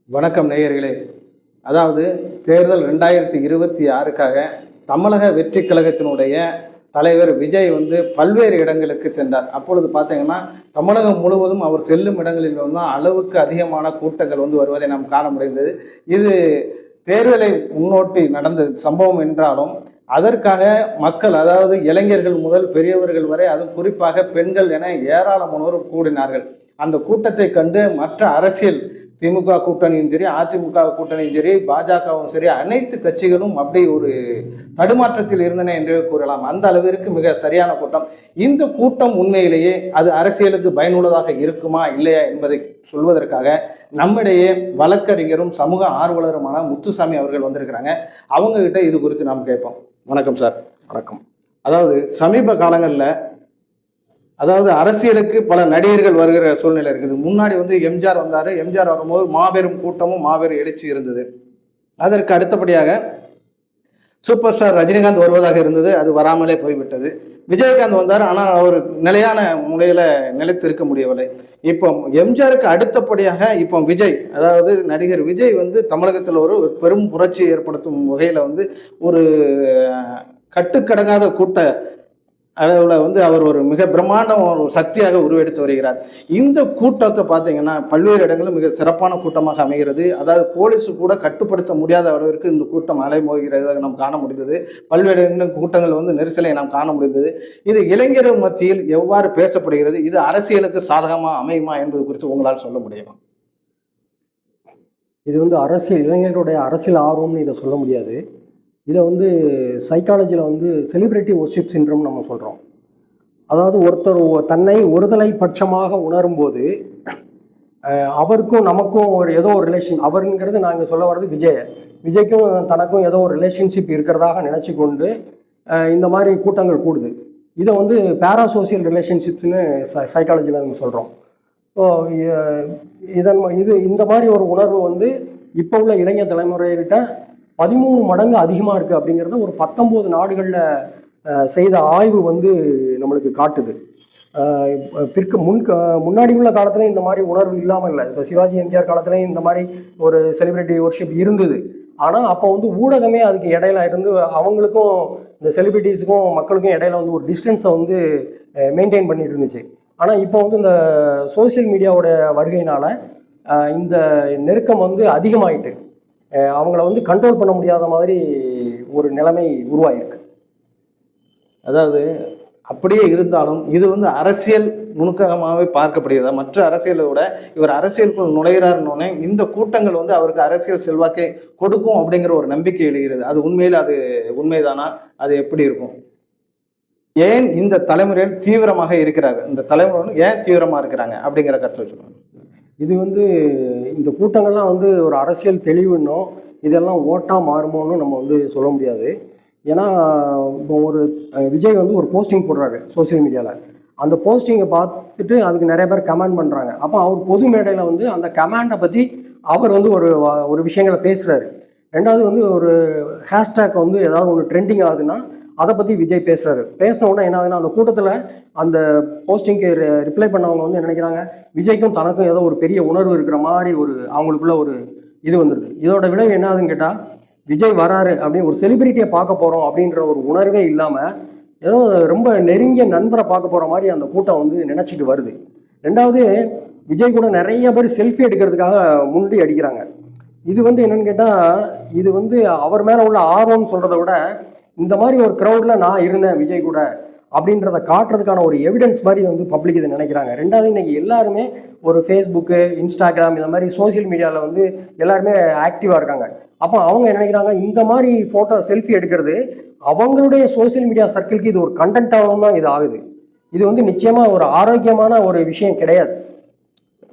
வணக்கம் நேயர்களே. அதாவது தேர்தல் 2026க்காக தமிழக வெற்றி கழகத்தினுடைய தலைவர் விஜய் பல்வேறு இடங்களுக்கு சென்றார். அப்பொழுது பார்த்தீங்கன்னா தமிழகம் முழுவதும் அவர் செல்லும் இடங்களில் அளவுக்கு அதிகமான கூட்டங்கள் வருவதை நாம் காண முடிந்தது. இது தேர்தலை முன்னோட்டி நடந்த சம்பவம் என்றாலும் அதற்காக மக்கள், அதாவது இளைஞர்கள் முதல் பெரியவர்கள் வரை, அதுவும் குறிப்பாக பெண்கள் என ஏராளமானோர் கூடினார்கள். அந்த கூட்டத்தை கண்டு மற்ற அரசியல், திமுக கூட்டணியும் சரி, அதிமுக கூட்டணியும் சரி, பாஜகவும் சரி, அனைத்து கட்சிகளும் அப்படி ஒரு தடுமாற்றத்தில் இருந்தன என்றே கூறலாம். அந்த அளவிற்கு மிக சரியான கூட்டம். இந்த கூட்டம் உண்மையிலேயே அது அரசியலுக்கு பயனுள்ளதாக இருக்குமா இல்லையா என்பதை சொல்வதற்காக நம்மிடையே வழக்கறிஞரும் சமூக ஆர்வலருமான முத்துசாமி அவர்கள் வந்திருக்கிறாங்க. அவங்க கிட்ட இது குறித்து நாம் கேட்போம். வணக்கம் சார். வணக்கம். அதாவது சமீப காலங்களில் அரசியலுக்கு பல நடிகர்கள் வருகிற சூழ்நிலை இருக்குது. முன்னாடி எம்ஜிஆர் வந்தார். எம்ஜிஆர் வரும்போது மாபெரும் கூட்டமும் மாபெரும் எழுச்சி இருந்தது. அதற்கு அடுத்தபடியாக சூப்பர் ஸ்டார் ரஜினிகாந்த் வருவதாக இருந்தது. அது வராமலே போய்விட்டது. விஜயகாந்த் வந்தார். ஆனால் அவர் நிலையான முறையில் நிலைத்திருக்க முடியவில்லை. இப்போ எம்ஜிஆருக்கு அடுத்தபடியாக இப்போ விஜய், அதாவது நடிகர் விஜய் தமிழகத்தில் ஒரு பெரும் புரட்சி ஏற்படுத்தும் வகையில் ஒரு கட்டுக்கடங்காத கூட்ட அளவில் அவர் ஒரு மிக பிரம்மாண்ட ஒரு சக்தியாக உருவெடுத்து வருகிறார். இந்த கூட்டத்தை பார்த்தீங்கன்னா பல்வேறு இடங்களும் மிக சிறப்பான கூட்டமாக அமைகிறது. அதாவது போலீஸு கூட கட்டுப்படுத்த முடியாத அளவிற்கு இந்த கூட்டம் அலைமோகிறதாக நாம் காண முடிந்தது. பல்வேறு கூட்டங்கள் நெரிசலை நாம் காண முடிந்தது. இது இளைஞர்கள் மத்தியில் எவ்வாறு பேசப்படுகிறது, இது அரசியலுக்கு சாதகமாக அமையுமா என்பது குறித்து உங்களால் சொல்ல முடியுமா? இது அரசியல், இளைஞர்களுடைய அரசியல் ஆர்வம்னு இதை சொல்ல முடியாது. இதை சைக்காலஜியில் செலிபிரிட்டி ஒர்ஷிப் சிண்ட்ரோம் நம்ம சொல்கிறோம். அதாவது ஒருத்தர் தன்னை ஒருதலை பட்சமாக உணரும்போது அவருக்கும் நமக்கும் ஏதோ ஒரு ரிலேஷன், அவருங்கிறது நாங்கள் சொல்ல வர்றது விஜய்க்கும் தனக்கும் ஏதோ ஒரு ரிலேஷன்ஷிப் இருக்கிறதாக நினச்சி கொண்டு இந்த மாதிரி கூட்டங்கள் கூடுது. இதை பேராசோசியல் ரிலேஷன்ஷிப்ஸ்னு சைக்காலஜியில் நம்ம சொல்கிறோம். ஸோ இந்த மாதிரி ஒரு உணர்வு இப்போ உள்ள இளைஞர் தலைமுறைகிட்ட 13 மடங்கு அதிகமாக இருக்குது அப்படிங்கிறத ஒரு 19 நாடுகளில் செய்த ஆய்வு நம்மளுக்கு காட்டுது. முன்னாடி உள்ள காலத்துலேயும் இந்த மாதிரி உணர்வு இல்லாமல் இல்லை. இப்போ சிவாஜி எம்ஜிஆர் காலத்துலேயும் இந்த மாதிரி ஒரு செலிபிரிட்டி ஒர்ஷிப் இருந்தது. ஆனால் அப்போ ஊடகமே அதுக்கு இடையில இருந்து அவங்களுக்கும் இந்த செலிபிரிட்டிஸுக்கும் மக்களுக்கும் இடையில ஒரு டிஸ்டன்ஸை மெயின்டைன் பண்ணிட்டு இருந்துச்சு. ஆனால் இப்போ இந்த சோசியல் மீடியாவோட வருகையினால் இந்த நெருக்கம் அதிகமாயிட்டு அவங்கள கண்ட்ரோல் பண்ண முடியாத மாதிரி ஒரு நிலைமை உருவாயிருக்கு. அதாவது அப்படியே இருந்தாலும் இது அரசியல் நுணுக்கமாகவே பார்க்கப்படுகிறதா? மற்ற அரசியலை விட இவர் அரசியலுக்குள் நுழைகிறாருன்னொன்னே இந்த கூட்டங்கள் அவருக்கு அரசியல் செல்வாக்கை கொடுக்கும் அப்படிங்கிற ஒரு நம்பிக்கை எழுகிறது. அது உண்மையில் அது உண்மைதானா? அது எப்படி இருக்கும்? ஏன் இந்த தலைமுறையில் தீவிரமாக இருக்கிறார்கள், இந்த தலைமுறை ஏன் தீவிரமாக இருக்கிறாங்க அப்படிங்கிற கருத்தை சொல்லுவாங்க. இது இந்த கூட்டங்கள்லாம் ஒரு அரசியல் தெளிவுன்னோ இதெல்லாம் ஓட்டாக மாறுமோன்னு நம்ம சொல்ல முடியாது. ஏன்னா இப்போ ஒரு விஜய் ஒரு போஸ்டிங் போடுறாரு சோசியல் மீடியாவில். அந்த போஸ்டிங்கை பார்த்துட்டு அதுக்கு நிறைய பேர் கமெண்ட் பண்ணுறாங்க. அப்போ அவர் பொது மேடையில் அந்த கமெண்டை பற்றி அவர் ஒரு விஷயங்களை பேசுகிறாரு. ரெண்டாவது ஒரு ஹேஷ்டேக் ஏதாவது ஒன்று ட்ரெண்டிங் ஆகுதுன்னா அதை பற்றி விஜய் பேசுகிறாரு. பேசின உடனே என்ன ஆகுதுன்னா அந்த கூட்டத்தில் அந்த போஸ்டிங்க்கு ரிப்ளை பண்ணவங்க என்ன நினைக்கிறாங்க, விஜய்க்கும் தனக்கும் ஏதோ ஒரு பெரிய உணர்வு இருக்கிற மாதிரி அவங்களுக்குள்ள ஒரு இது வந்துடுது. இதோட விளைவு என்ன ஆகுதுன்னு கேட்டால், விஜய் வராரு அப்படின்னு ஒரு செலிபிரிட்டியை பார்க்க போகிறோம் அப்படின்ற ஒரு உணர்வே இல்லாமல் ஏதோ ரொம்ப நெருங்கிய நண்பரை பார்க்க போகிற மாதிரி அந்த கூட்டம் நினச்சிட்டு வருது. ரெண்டாவது, விஜய் கூட நிறைய பேர் செல்ஃபி எடுக்கிறதுக்காக முண்டி அடிக்கிறாங்க. இது என்னன்னு கேட்டால், இது அவர் மேலே உள்ள ஆர்வம்னு சொல்கிறத விட இந்த மாதிரி ஒரு க்ரௌடில் நான் இருந்தேன் விஜய் கூட அப்படின்றத காட்டுறதுக்கான ஒரு எவிடன்ஸ் மாதிரி பப்ளிக் இதை நினைக்கிறாங்க. ரெண்டாவது, இன்றைக்கி எல்லாருமே ஒரு ஃபேஸ்புக்கு, இன்ஸ்டாகிராம் இந்த மாதிரி சோசியல் மீடியாவில் எல்லாருமே ஆக்டிவாக இருக்காங்க. அப்போ அவங்க என்ன நினைக்கிறாங்க, இந்த மாதிரி ஃபோட்டோ செல்ஃபி எடுக்கிறது அவங்களுடைய சோசியல் மீடியா சர்க்கிளுக்கு இது ஒரு கண்டென்ட்டாகவும் தான் இது ஆகுது. இது நிச்சயமாக ஒரு ஆரோக்கியமான ஒரு விஷயம் கிடையாது.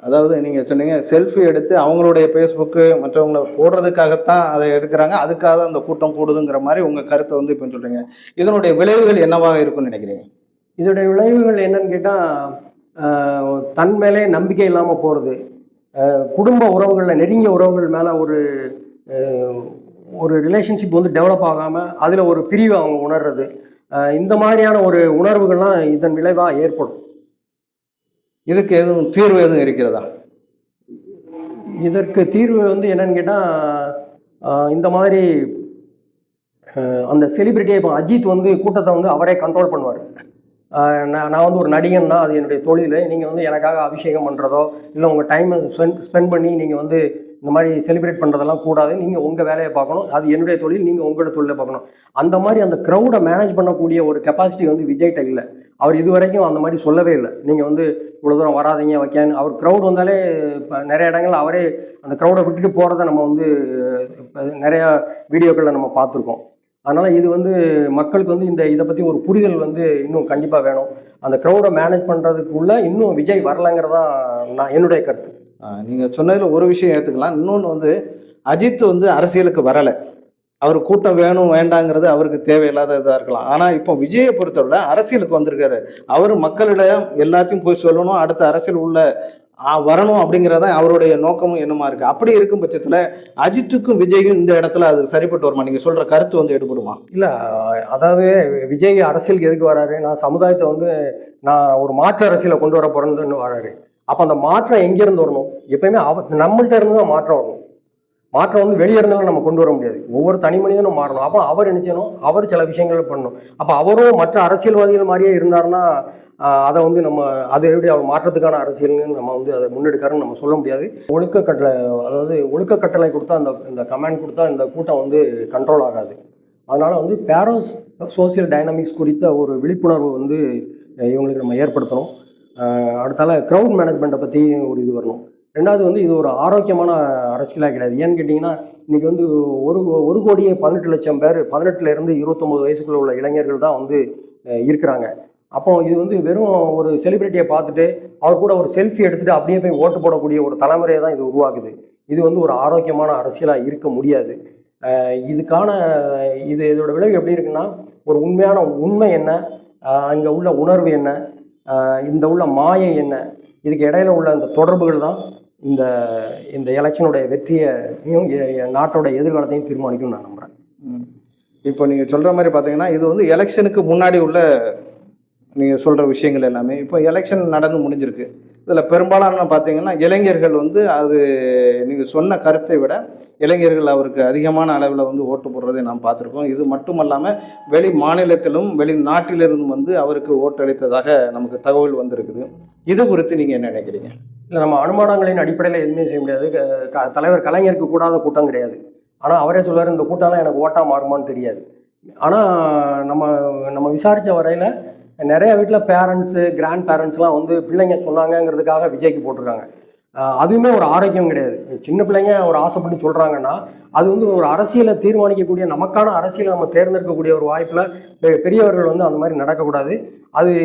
அதாவது நீங்கள் சொன்னீங்க செல்ஃபி எடுத்து அவங்களுடைய ஃபேஸ்புக்கு மற்றவங்களை போடுறதுக்காகத்தான் அதை எடுக்கிறாங்க, அதுக்காக அந்த கூட்டம் கூடுதுங்கிற மாதிரி உங்கள் கருத்தை இப்போ சொல்கிறீங்க. இதனுடைய விளைவுகள் என்னவாக இருக்குன்னு நினைக்கிறீங்க? இதோடைய விளைவுகள் என்னன்னு கேட்டால், தன் மேலே நம்பிக்கை இல்லாமல் போகிறது, குடும்ப உறவுகளில் நெருங்கிய உறவுகள் மேலே ஒரு ரிலேஷன்ஷிப் டெவலப் ஆகாமல் அதில் ஒரு பிரிவு அவங்க உணர்றது, இந்த மாதிரியான ஒரு உணர்வுகள்லாம் இதன் விளைவாக ஏற்படும். இதுக்கு எதுவும் தீர்வு எதுவும் இருக்கிறதா? இதற்கு தீர்வு வந்து என்னன்னு கேட்டால், இந்த மாதிரி அந்த செலிபிரிட்டியை இப்போ அஜித் வந்து கூட்டத்தை வந்து அவரே கண்ட்ரோல் பண்ணுவார். நான் வந்து ஒரு நடிகன் தான், அது என்னுடைய தொழில். நீங்கள் வந்து எனக்காக அபிஷேகம் பண்ணுறதோ இல்லை உங்கள் டைமை ஸ்பெண்ட் பண்ணி நீங்கள் வந்து இந்த மாதிரி செலிப்ரேட் பண்ணுறதெல்லாம் கூடாது. நீங்கள் உங்கள் வேலையை பார்க்கணும், அது என்னுடைய தொழில், நீங்கள் உங்களோட தொழிலை பார்க்கணும். அந்த மாதிரி அந்த க்ரௌடை மேனேஜ் பண்ணக்கூடிய ஒரு கெப்பாசிட்டி வந்து விஜய்கிட்ட இல்லை. அவர் இது வரைக்கும் அந்த மாதிரி சொல்லவே இல்லை. நீங்கள் வந்து இவ்வளோ தூரம் வராதிங்க வைக்கான்னு. அவர் க்ரௌட் வந்தாலே இப்போ நிறைய இடங்கள் அவரே அந்த க்ரௌடை விட்டுட்டு போகிறத நம்ம வந்து நிறையா வீடியோக்களில் நம்ம பார்த்துருக்கோம். அதனால் இது வந்து மக்களுக்கு வந்து இதை பற்றி ஒரு புரிதல் வந்து இன்னும் கண்டிப்பாக வேணும். அந்த க்ரௌடை மேனேஜ் பண்ணுறதுக்குள்ளே இன்னும் விஜய் வரலைங்கிறதான் என்னுடைய கருத்து. நீங்கள் சொன்னதில் ஒரு விஷயம் ஏற்றுக்கலாம். இன்னொன்று வந்து அஜித் வந்து அரசியலுக்கு வரலை, அவர் கூட்டம் வேணும் வேண்டாங்கிறது அவருக்கு தேவையில்லாத இதாக இருக்கலாம். ஆனால் இப்போ விஜயை பொறுத்தவரை அரசியலுக்கு வந்திருக்காரு. அவர் மக்களிடம் எல்லாத்தையும் போய் சொல்லணும், அடுத்த அரசியல் உள்ள வரணும் அப்படிங்கிறத அவருடைய நோக்கமும் என்னமா இருக்கு. அப்படி இருக்கும் பட்சத்தில் அஜித்துக்கும் விஜயும் இந்த இடத்துல அது சரிப்பட்டு வருமா? நீங்கள் சொல்கிற கருத்து வந்து எடுபடுமா? இல்லை, அதாவது விஜய் அரசியலுக்கு எதுக்கு வராரு? நான் சமுதாயத்தை வந்து நான் ஒரு மாற்று அரசியலை கொண்டு வர போகிறேன்னு வராரு. அப்போ அந்த மாற்றம் எங்கேருந்து வரணும்? எப்பயுமே நம்மள்கிட்ட இருந்து தான் மாற்றம் வரணும். மாற்றம் வந்து வெளியே இருந்தாலும் நம்ம கொண்டு வர முடியாது. ஒவ்வொரு தனி மனிதனும் மாறணும். அப்போ அவர் நினைச்சணும், அவர் சில விஷயங்கள் பண்ணணும். அப்போ அவரும் மற்ற அரசியல்வாதிகள் மாதிரியே இருந்தாருன்னா அதை வந்து நம்ம அதை எப்படி அவர் மாற்றத்துக்கான அரசியல்னு நம்ம வந்து அதை முன்னெடுக்காருன்னு நம்ம சொல்ல முடியாது. ஒழுக்கக்கட்டளை, அதாவது ஒழுக்கக்கட்டளை கொடுத்தா இந்த கமாண்ட் கொடுத்தா இந்த கூட்டம் வந்து கண்ட்ரோல் ஆகாது. அதனால் வந்து பேரோஸ் சோசியல் டைனமிக்ஸ் குறித்த ஒரு விழிப்புணர்வு வந்து இவங்களுக்கு நம்ம ஏற்படுத்தணும். அடுத்தால க்ரௌட் மேனேஜ்மெண்ட்டை பற்றி ஒரு இது வரணும். ரெண்டாவது வந்து இது ஒரு ஆரோக்கியமான அரசியலாக கிடையாது. ஏன்னு கேட்டிங்கன்னா, இன்றைக்கி வந்து 1,18,00,000 பேர் 18லேருந்து 29 வயசுக்குள்ள உள்ள இளைஞர்கள் தான் வந்து இருக்கிறாங்க. அப்போ இது வந்து வெறும் ஒரு செலிபிரிட்டியை பார்த்துட்டு அவர் கூட ஒரு செல்ஃபி எடுத்துகிட்டு அப்படியே போய் ஓட்டு போடக்கூடிய ஒரு தலைமுறையை தான் இது உருவாக்குது. இது வந்து ஒரு ஆரோக்கியமான அரசியலாக இருக்க முடியாது. இதோட விளைவு எப்படி இருக்குன்னா, ஒரு உண்மையான உண்மை என்ன, அங்கே உள்ள உணர்வு என்ன, இந்த உள்ள மாயை என்ன, இதுக்கு இடையில உள்ள இந்த தொடர்புகள் தான் இந்த எலெக்ஷனுடைய வெற்றியையும் நாட்டோட எதிர்காலத்தையும் தீர்மானிக்கும் நான் நம்புகிறேன். இப்போ நீங்கள் சொல்கிற மாதிரி பார்த்தீங்கன்னா, இது வந்து எலெக்ஷனுக்கு முன்னாடி உள்ள நீங்கள் சொல்கிற விஷயங்கள் எல்லாமே இப்போ எலெக்ஷன் நடந்து முடிஞ்சிருக்கு. இதில் பெரும்பாலான பார்த்தீங்கன்னா இளைஞர்கள் வந்து அது நீங்கள் சொன்ன கருத்தை விட இளைஞர்கள் அவருக்கு அதிகமான அளவில் வந்து ஓட்டு போடுறதை நாம் பார்த்துருக்கோம். இது மட்டுமல்லாமல் வெளி மாநிலத்திலும் வெளிநாட்டிலிருந்தும் வந்து அவருக்கு ஓட்டளித்ததாக நமக்கு தகவல் வந்திருக்குது. இது குறித்து நீங்கள் என்ன நினைக்கிறீங்க? இல்லை, நம்ம அனுமானங்களின் அடிப்படையில் எதுவுமே செய்ய முடியாது. தலைவர் கலைஞருக்கு கூடாத கூட்டம் கிடையாது. ஆனால் அவரே சொல்லுவார், இந்த கூட்டம்லாம் எனக்கு ஓட்டாக மாறுமான்னு தெரியாது. ஆனால் நம்ம விசாரித்த வரையில் நிறைய வீட்டில் பேரண்ட்ஸு கிராண்ட் பேரண்ட்ஸ்லாம் வந்து பிள்ளைங்க சொன்னாங்கங்கிறதுக்காக விஜய்க்கு போட்டிருக்காங்க. அதுவுமே ஒரு ஆரோக்கியம் கிடையாது. சின்ன பிள்ளைங்க ஒரு ஆசைப்பட்டு சொல்கிறாங்கன்னா அது வந்து ஒரு அரசியலை தீர்மானிக்கக்கூடிய, நமக்கான அரசியலை நம்ம தேர்ந்தெடுக்கக்கூடிய ஒரு வாய்ப்பில் பெரியவர்கள் வந்து அந்த மாதிரி நடக்கக்கூடாது.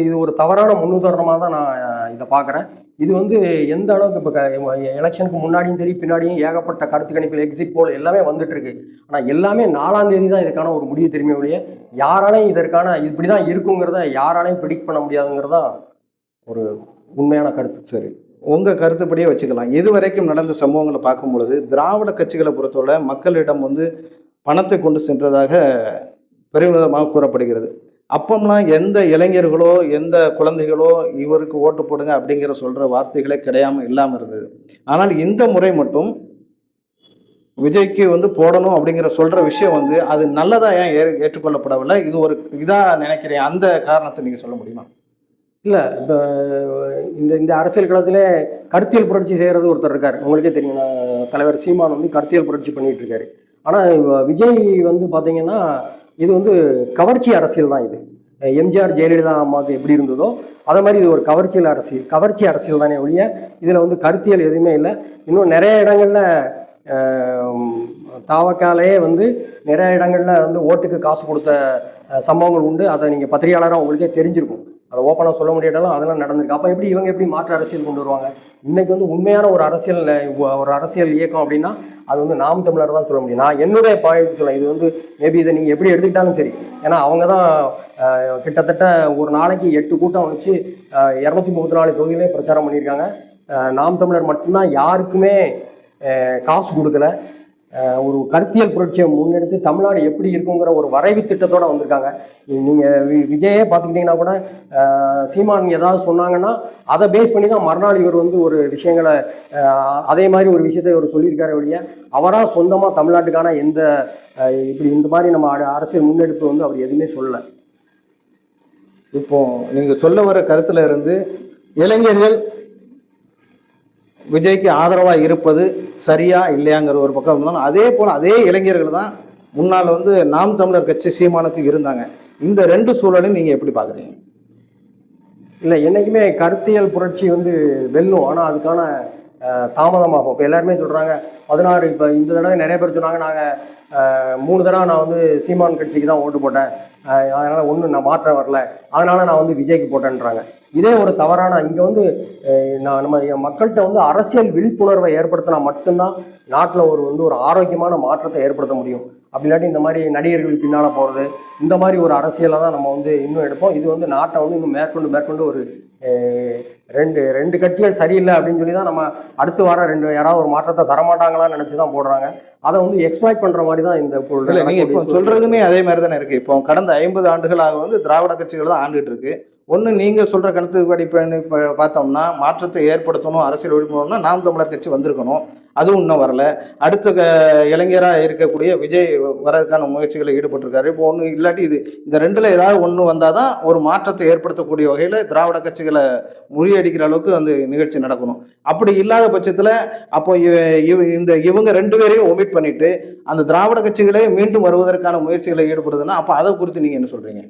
இது ஒரு தவறான முன்னுதாரணமாக தான் நான் இதை பார்க்குறேன். இது வந்து எந்த அளவுக்கு இப்போ எலெக்ஷனுக்கு முன்னாடியும் சரி பின்னாடியும் ஏகப்பட்ட கருத்து கணிப்பில் எக்ஸிட் போல் எல்லாமே வந்துட்டு இருக்கு. ஆனால் எல்லாமே 4ஆம் தேதி தான் இதுக்கான ஒரு முடிவு தெரியுமே ஒழிய யாராலையும் இதற்கான இப்படி தான் இருக்குங்கிறத யாராலையும் ப்ரிடிக்ட் பண்ண முடியாதுங்கிறதா ஒரு உண்மையான கருத்து. சரி, உங்கள் கருத்துப்படியே வச்சுக்கலாம். இதுவரைக்கும் நடந்த சம்பவங்களை பார்க்கும் பொழுது திராவிட கட்சிகளை பொறுத்தவரை மக்களிடம் வந்து பணத்தை கொண்டு சென்றதாக பெருமிதமாக கூறப்படுகிறது. அப்பம்லாம் எந்த இளைஞர்களோ எந்த குழந்தைகளோ இவருக்கு ஓட்டு போடுங்க அப்படிங்கிற சொல்கிற வார்த்தைகளே கிடையாமல் இல்லாமல் இருந்தது. ஆனால் இந்த முறை மட்டும் விஜய்க்கு வந்து போடணும் அப்படிங்கிற சொல்கிற விஷயம் வந்து அது நல்லதாக ஏன் ஏற்றுக்கொள்ளப்படவில்லை? இது ஒரு இதாக நினைக்கிறேன். அந்த காரணத்தை நீங்கள் சொல்ல முடியுமா? இல்லை, இப்போ இந்த அரசியல் களத்திலே கருத்தியல் புரட்சி செய்கிறது ஒருத்தர் இருக்கார். உங்களுக்கே தெரியும், தலைவர் சீமான் வந்து கருத்தியல் புரட்சி பண்ணிகிட்டு இருக்காரு. ஆனால் விஜய் வந்து பார்த்தீங்கன்னா இது வந்து கவர்ச்சி அரசியல் தான். இது எம்ஜிஆர் ஜெயலலிதா அம்மாவுக்கு எப்படி இருந்ததோ அதே மாதிரி இது ஒரு கவர்ச்சி அரசியல் தானே ஒழிய இதில் வந்து கருத்தியல் எதுவுமே இல்லை. இன்னும் நிறைய இடங்களில் தாவக்காலையே வந்து நிறைய இடங்களில் வந்து ஓட்டுக்கு காசு கொடுத்த சம்பவங்கள் உண்டு. அதை நீங்கள் பத்திரிகையாளராக உங்களுக்கே தெரிஞ்சிருக்கும். அதை ஓப்பனாக சொல்ல முடியாட்டாலும் அதெல்லாம் நடந்திருக்கு. அப்போ இவங்க எப்படி மாற்று அரசியல் கொண்டு வருவாங்க? இன்றைக்கி வந்து உண்மையான ஒரு அரசியல் இயக்கம் அப்படின்னா அது வந்து நாம் தமிழர் தான் சொல்ல முடியும். நான் என்னுடைய பாயிண்ட் சொல்ல, இது வந்து மேபி இதை நீங்கள் எப்படி எடுத்துக்கிட்டாலும் சரி. ஏன்னா அவங்க தான் கிட்டத்தட்ட ஒரு நாளைக்கு 8 கூட்டம் வச்சு 234 தொகுதியிலையும் பிரச்சாரம் பண்ணியிருக்காங்க. நாம் தமிழர் மட்டும்தான் யாருக்குமே காசு கொடுக்கல. ஒரு கருத்தியல் புரட்சியை முன்னெடுத்து தமிழ்நாடு எப்படி இருக்குங்கிற ஒரு வரைவு திட்டத்தோடு வந்திருக்காங்க. நீங்கள் விஜயே பார்த்துக்கிட்டிங்கன்னா கூட சீமான் ஏதாவது சொன்னாங்கன்னா அதை பேஸ் பண்ணி தான் மறுநாள் இவர் வந்து ஒரு விஷயங்களை அதே மாதிரி ஒரு விஷயத்தை இவர் சொல்லியிருக்காரு ஒழிய அவராக சொந்தமாக தமிழ்நாட்டுக்கான எந்த இப்படி இந்த மாதிரி நம்ம அரசியல் முன்னெடுப்பு வந்து அவர் எதுவுமே சொல்லலை. இப்போ நீங்கள் சொல்ல வர கருத்துல இருந்து இளைஞர்கள் விஜய்க்கு ஆதரவாக இருப்பது சரியா இல்லையாங்கிற ஒரு பக்கம் இருந்தாலும், அதே போல் அதே இளைஞர்கள் தான் முன்னால் வந்து நாம் தமிழர் கட்சி சீமானுக்கு இருந்தாங்க. இந்த ரெண்டு சூழலையும் நீங்கள் எப்படி பார்க்குறீங்க? இல்லை, என்றைக்குமே கருத்தியல் புரட்சி வந்து வெல்லும், ஆனால் அதுக்கான தாமதமாகும். இப்போ எல்லாருமே சொல்கிறாங்க 16, இப்போ இந்த தடவை நிறைய பேர் சொன்னாங்க நாங்கள் 3 தடவை நான் வந்து சீமான் கட்சிக்கு தான் ஓட்டு போட்டேன், அதனால் ஒன்றும் நான் மாற்றம் வரல, அதனால் நான் வந்து விஜய்க்கு போட்டேன்றாங்க. இதே ஒரு தவறான இங்கே வந்து நம்ம மக்கள்கிட்ட வந்து அரசியல் விழிப்புணர்வை ஏற்படுத்தினா மட்டும்தான் நாட்டில் ஒரு ஆரோக்கியமான மாற்றத்தை ஏற்படுத்த முடியும். அப்படி இல்லாட்டி இந்த மாதிரி நடிகர்களுக்கு பின்னால் போகிறது, இந்த மாதிரி ஒரு அரசியலை தான் நம்ம வந்து இன்னும் எடுப்போம். இது வந்து நாட்டை வந்து இன்னும் மேற்கொண்டு ஒரு ரெண்டு கட்சிகள் சரியில்லை அப்படின்னு சொல்லி தான் நம்ம அடுத்து வர யாராவது ஒரு மாற்றத்தை தரமாட்டாங்களான்னு நினச்சி தான் போடுறாங்க. அதை வந்து எக்ஸ்ப்ளாய்ட் பண்ணுற மாதிரி தான் இந்த பொருள். நீங்கள் இப்போ சொல்கிறதுமே அதே மாதிரி தானே இருக்குது. இப்போ கடந்த 50 ஆண்டுகளாக வந்து திராவிட கட்சிகள் தான் ஆண்டுகிட்டு இருக்கு. ஒன்று நீங்கள் சொல்கிற கருத்துப்படி இப்போ பார்த்தோம்னா மாற்றத்தை ஏற்படுத்தணும், அரசியல் விழிப்புணர்வுனா நாம் தமிழர் கட்சி வந்திருக்கணும், அதுவும் இன்னும் வரல. அடுத்த இளைஞராக இருக்கக்கூடிய விஜய் வரதுக்கான முயற்சிகளில் ஈடுபட்டிருக்காரு. இப்போ ஒன்று இல்லாட்டி இந்த ரெண்டில் ஏதாவது ஒன்று வந்தால் தான் ஒரு மாற்றத்தை ஏற்படுத்தக்கூடிய வகையில் திராவிட கட்சிகளை முறியடிக்கிற அளவுக்கு அந்த நிகழ்ச்சி நடக்கணும். அப்படி இல்லாத பட்சத்தில் அப்போ இவங்க 2 பேரையும் ஒமிட் பண்ணிட்டு அந்த திராவிட கட்சிகளே மீண்டும் வருவதற்கான முயற்சிகளை ஈடுபடுதுன்னா அப்போ அதை குறித்து நீங்கள் என்ன சொல்கிறீங்க?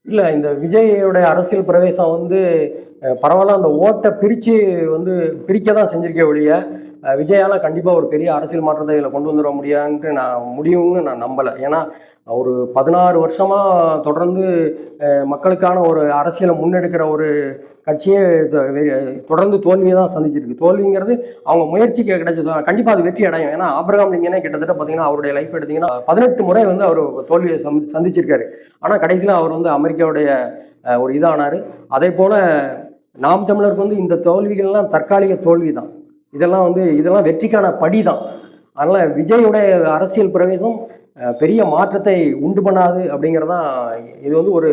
இல்லை, இந்த விஜயோட அரசியல் பிரவேசம் வந்து பரவாயில்ல, அந்த ஓட்டை பிரிக்க தான் செஞ்சிருக்கே ஒழிய விஜயால் கண்டிப்பாக ஒரு பெரிய அரசியல் மாற்றத்தை இதில் கொண்டு வந்துட முடியும்னு நான் நம்பலை. ஏன்னா ஒரு 16 வருஷமாக தொடர்ந்து மக்களுக்கான ஒரு அரசியலை முன்னெடுக்கிற ஒரு கட்சியே தொடர்ந்து தோல்வியை தான் சந்திச்சிருக்கு. தோல்விங்கிறது அவங்க முயற்சிக்கு கிடைச்சது, கண்டிப்பாக அது வெற்றி அடையும். ஏன்னா ஆபிரகாம் லிங்கனே கிட்டத்தட்ட பார்த்தீங்கன்னா அவருடைய லைஃப் எடுத்திங்கன்னா 18 முறை வந்து அவர் தோல்வியை சந்திச்சிருக்காரு. ஆனால் கடைசியில் அவர் வந்து அமெரிக்காவுடைய ஒரு இதானார். அதே போல் நாம் தமிழருக்கு வந்து இந்த தோல்விகள்லாம் தற்காலிக தோல்வி தான், இதெல்லாம் வெற்றிக்கான படி தான். அதனால் விஜயுடைய அரசியல் பிரவேசம் பெரிய மாற்றத்தை உண்டு பண்ணாது அப்படிங்கிறதான். இது வந்து ஒரு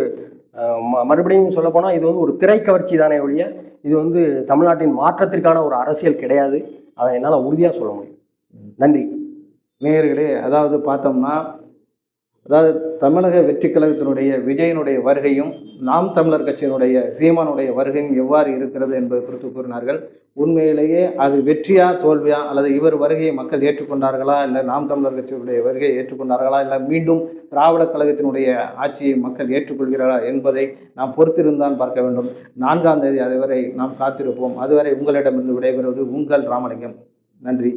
மறுபடியும் சொல்லப்போனால் இது வந்து ஒரு திரைக்கவர்ச்சி தானே ஒழிய இது வந்து தமிழ்நாட்டின் மாற்றத்திற்கான ஒரு அரசியல் கிடையாது. அதை என்னால் உறுதியாக சொல்ல முடியும். நன்றி. நேயர்களே, அதாவது பார்த்தோம்னா தமிழக வெற்றி கழகத்தினுடைய விஜயனுடைய வருகையும் நாம் தமிழர் கட்சியினுடைய சீமானுடைய வருகையும் எவ்வாறு இருக்கிறது என்பது குறித்து கூறினார்கள். உண்மையிலேயே அது வெற்றியா தோல்வியா, அல்லது இவர் வருகையை மக்கள் ஏற்றுக்கொண்டார்களா, இல்லை நாம் தமிழர் கட்சியினுடைய வருகையை ஏற்றுக்கொண்டார்களா, இல்லை மீண்டும் திராவிட கழகத்தினுடைய ஆட்சியை மக்கள் ஏற்றுக்கொள்கிறார்களா என்பதை நாம் பொறுத்திருந்தான் பார்க்க வேண்டும். 4ஆம் தேதி அதுவரை நாம் காத்திருப்போம். அதுவரை உங்களிடமிருந்து விடைபெறுவது உங்கள் ராமலிங்கம். நன்றி.